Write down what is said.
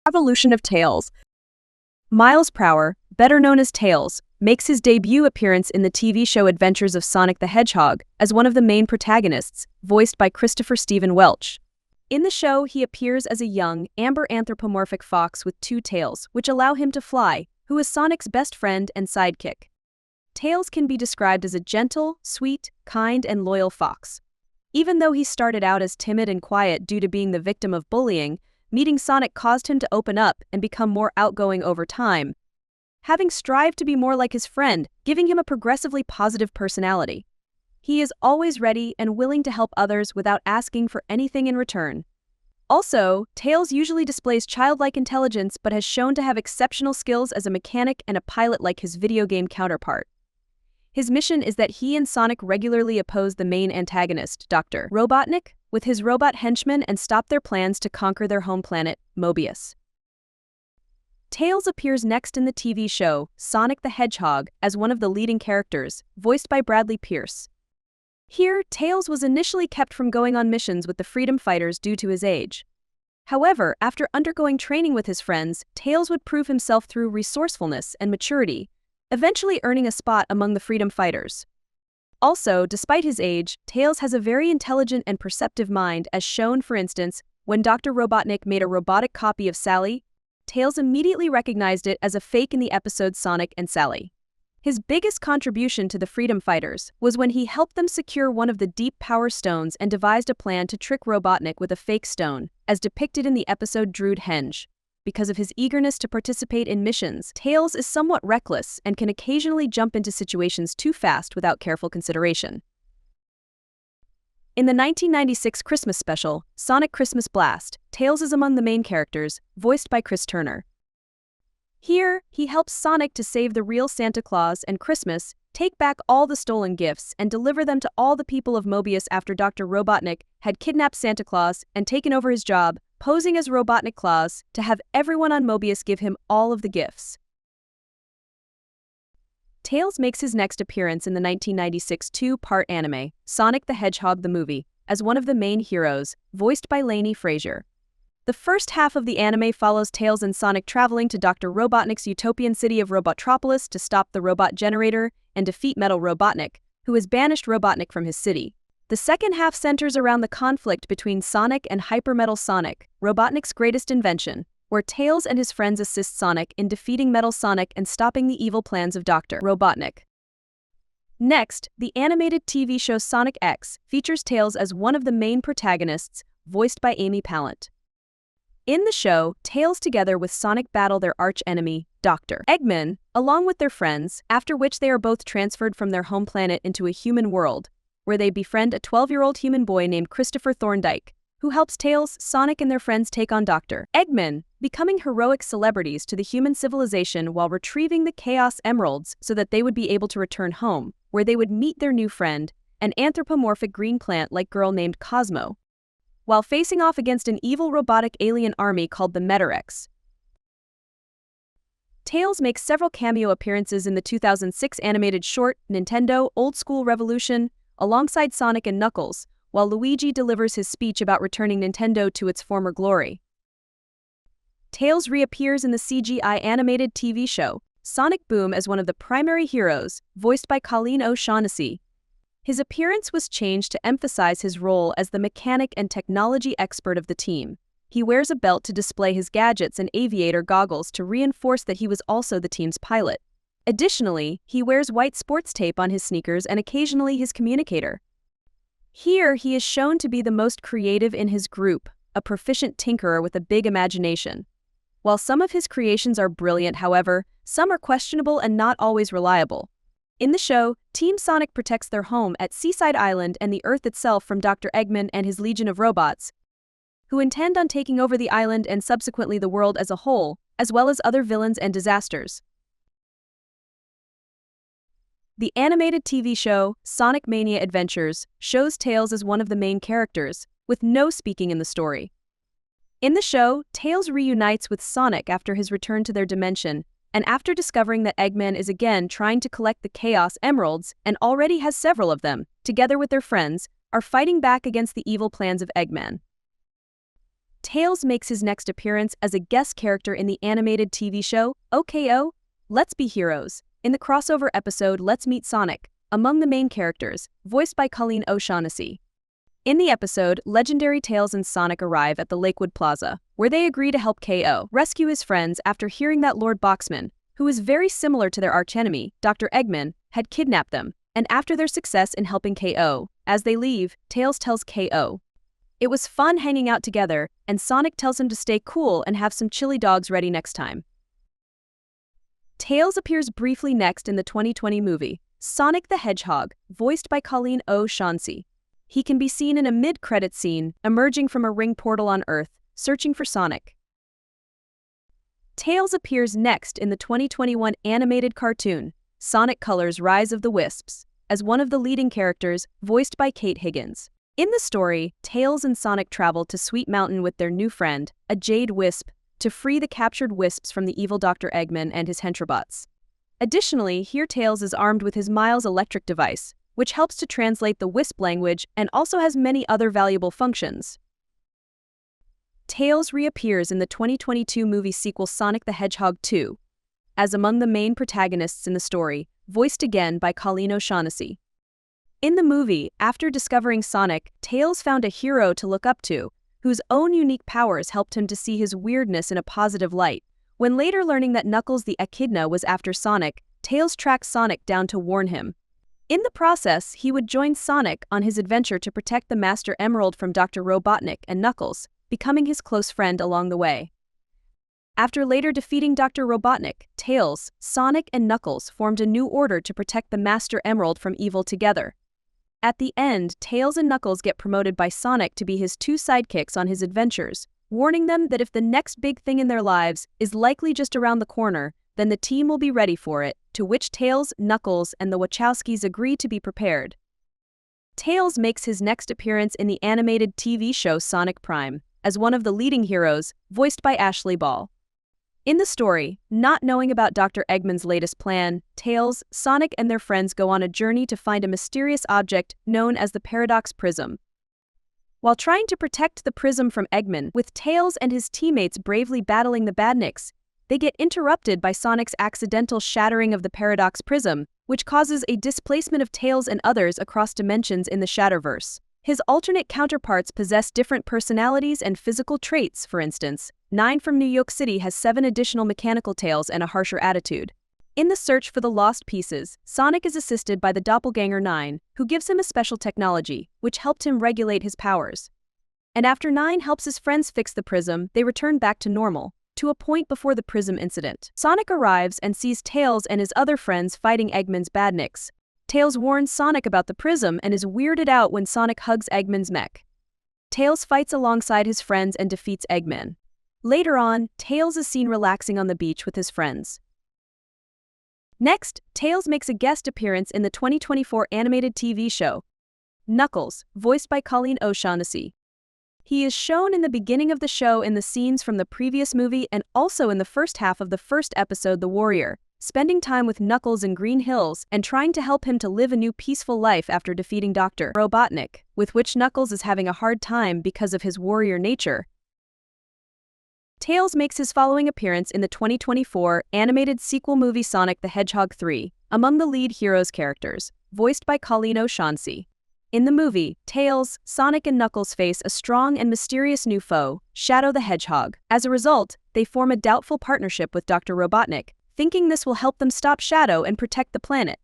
Evolution of Tails. Miles Prower, better known as Tails, makes his debut appearance in the TV show Adventures of Sonic the Hedgehog as one of the main protagonists, voiced by Christopher Stephen Welch. In the show, he appears as a young, amber anthropomorphic fox with two tails, which allow him to fly, who is Sonic's best friend and sidekick. Tails can be described as a gentle, sweet, kind, and loyal fox. Even though he started out as timid and quiet due to being the victim of bullying, meeting Sonic caused him to open up and become more outgoing over time, having strived to be more like his friend, giving him a progressively positive personality. He is always ready and willing to help others without asking for anything in return. Also, Tails usually displays childlike intelligence but has shown to have exceptional skills as a mechanic and a pilot like his video game counterpart. His mission is that he and Sonic regularly oppose the main antagonist, Dr. Robotnik, with his robot henchmen and stop their plans to conquer their home planet, Mobius. Tails appears next in the TV show Sonic the Hedgehog as one of the leading characters, voiced by Bradley Pierce. Here, Tails was initially kept from going on missions with the Freedom Fighters due to his age. However, after undergoing training with his friends, Tails would prove himself through resourcefulness and maturity, eventually earning a spot among the Freedom Fighters. Also, despite his age, Tails has a very intelligent and perceptive mind, as shown, for instance, when Dr. Robotnik made a robotic copy of Sally. Tails immediately recognized it as a fake in the episode Sonic and Sally. His biggest contribution to the Freedom Fighters was when he helped them secure one of the deep power stones and devised a plan to trick Robotnik with a fake stone, as depicted in the episode Druid Henge. Because of his eagerness to participate in missions, Tails is somewhat reckless and can occasionally jump into situations too fast without careful consideration. In the 1996 Christmas special, Sonic Christmas Blast, Tails is among the main characters, voiced by Chris Turner. Here, he helps Sonic to save the real Santa Claus and Christmas, take back all the stolen gifts, and deliver them to all the people of Mobius after Dr. Robotnik had kidnapped Santa Claus and taken over his job, posing as Robotnik Claus, to have everyone on Mobius give him all of the gifts. Tails makes his next appearance in the 1996 two-part anime, Sonic the Hedgehog the Movie, as one of the main heroes, voiced by Lainey Frazier. The first half of the anime follows Tails and Sonic traveling to Dr. Robotnik's utopian city of Robotropolis to stop the robot generator and defeat Metal Robotnik, who has banished Robotnik from his city. The second half centers around the conflict between Sonic and Hyper Metal Sonic, Robotnik's greatest invention, where Tails and his friends assist Sonic in defeating Metal Sonic and stopping the evil plans of Dr. Robotnik. Next, the animated TV show Sonic X features Tails as one of the main protagonists, voiced by Amy Pallant. In the show, Tails together with Sonic battle their arch-enemy, Dr. Eggman, along with their friends, after which they are both transferred from their home planet into a human world, where they befriend a 12-year-old human boy named Christopher Thorndike, who helps Tails, Sonic, and their friends take on Dr. Eggman, becoming heroic celebrities to the human civilization while retrieving the Chaos Emeralds so that they would be able to return home, where they would meet their new friend, an anthropomorphic green plant-like girl named Cosmo, while facing off against an evil robotic alien army called the Metarex. Tails makes several cameo appearances in the 2006 animated short, Nintendo Oldschool Revolution, alongside Sonic and Knuckles, while Luigi delivers his speech about returning Nintendo to its former glory. Tails reappears in the CGI animated TV show, Sonic Boom, as one of the primary heroes, voiced by Colleen O'Shaughnessy. His appearance was changed to emphasize his role as the mechanic and technology expert of the team. He wears a belt to display his gadgets and aviator goggles to reinforce that he was also the team's pilot. Additionally, he wears white sports tape on his sneakers and occasionally his communicator. Here, he is shown to be the most creative in his group, a proficient tinkerer with a big imagination. While some of his creations are brilliant, however, some are questionable and not always reliable. In the show, Team Sonic protects their home at Seaside Island and the Earth itself from Dr. Eggman and his legion of robots, who intend on taking over the island and subsequently the world as a whole, as well as other villains and disasters. The animated TV show, Sonic Mania Adventures, shows Tails as one of the main characters, with no speaking in the story. In the show, Tails reunites with Sonic after his return to their dimension, and after discovering that Eggman is again trying to collect the Chaos Emeralds and already has several of them, together with their friends, are fighting back against the evil plans of Eggman. Tails makes his next appearance as a guest character in the animated TV show, OK K.O. Let's Be Heroes. In the crossover episode Let's Meet Sonic, among the main characters, voiced by Colleen O'Shaughnessy. In the episode, legendary Tails and Sonic arrive at the Lakewood Plaza, where they agree to help K.O. rescue his friends after hearing that Lord Boxman, who is very similar to their archenemy, Dr. Eggman, had kidnapped them, and after their success in helping K.O., as they leave, Tails tells K.O. it was fun hanging out together, and Sonic tells him to stay cool and have some chili dogs ready next time. Tails appears briefly next in the 2020 movie, Sonic the Hedgehog, voiced by Colleen O'Shaughnessy. He can be seen in a mid-credits scene, emerging from a ring portal on Earth, searching for Sonic. Tails appears next in the 2021 animated cartoon, Sonic Colors Rise of the Wisps, as one of the leading characters, voiced by Kate Higgins. In the story, Tails and Sonic travel to Sweet Mountain with their new friend, a Jade Wisp, to free the captured Wisps from the evil Dr. Eggman and his henchrobots. Additionally, here Tails is armed with his Miles electric device, which helps to translate the Wisp language and also has many other valuable functions. Tails reappears in the 2022 movie sequel Sonic the Hedgehog 2, as among the main protagonists in the story, voiced again by Colleen O'Shaughnessy. In the movie, after discovering Sonic, Tails found a hero to look up to, whose own unique powers helped him to see his weirdness in a positive light. When later learning that Knuckles the Echidna was after Sonic, Tails tracks Sonic down to warn him. In the process, he would join Sonic on his adventure to protect the Master Emerald from Dr. Robotnik and Knuckles, becoming his close friend along the way. After later defeating Dr. Robotnik, Tails, Sonic, and Knuckles formed a new order to protect the Master Emerald from evil together. At the end, Tails and Knuckles get promoted by Sonic to be his two sidekicks on his adventures, warning them that if the next big thing in their lives is likely just around the corner, then the team will be ready for it, to which Tails, Knuckles, and the Wachowskis agree to be prepared. Tails makes his next appearance in the animated TV show Sonic Prime, as one of the leading heroes, voiced by Ashley Ball. In the story, not knowing about Dr. Eggman's latest plan, Tails, Sonic, and their friends go on a journey to find a mysterious object known as the Paradox Prism. While trying to protect the prism from Eggman, with Tails and his teammates bravely battling the Badniks, they get interrupted by Sonic's accidental shattering of the Paradox Prism, which causes a displacement of Tails and others across dimensions in the Shatterverse. His alternate counterparts possess different personalities and physical traits. For instance, 9 from New York City has 7 additional mechanical tails and a harsher attitude. In the search for the lost pieces, Sonic is assisted by the doppelganger 9, who gives him a special technology, which helped him regulate his powers. And after 9 helps his friends fix the prism, they return back to normal, to a point before the prism incident. Sonic arrives and sees Tails and his other friends fighting Eggman's Badniks. Tails warns Sonic about the prism and is weirded out when Sonic hugs Eggman's mech. Tails fights alongside his friends and defeats Eggman. Later on, Tails is seen relaxing on the beach with his friends. Next, Tails makes a guest appearance in the 2024 animated TV show, Knuckles, voiced by Colleen O'Shaughnessy. He is shown in the beginning of the show in the scenes from the previous movie and also in the first half of the first episode The Warrior, spending time with Knuckles in Green Hills and trying to help him to live a new peaceful life after defeating Dr. Robotnik, with which Knuckles is having a hard time because of his warrior nature. Tails makes his following appearance in the 2024 animated sequel movie Sonic the Hedgehog 3, among the lead heroes characters, voiced by Colleen O'Shaughnessy. In the movie, Tails, Sonic, and Knuckles face a strong and mysterious new foe, Shadow the Hedgehog. As a result, they form a doubtful partnership with Dr. Robotnik, thinking this will help them stop Shadow and protect the planet.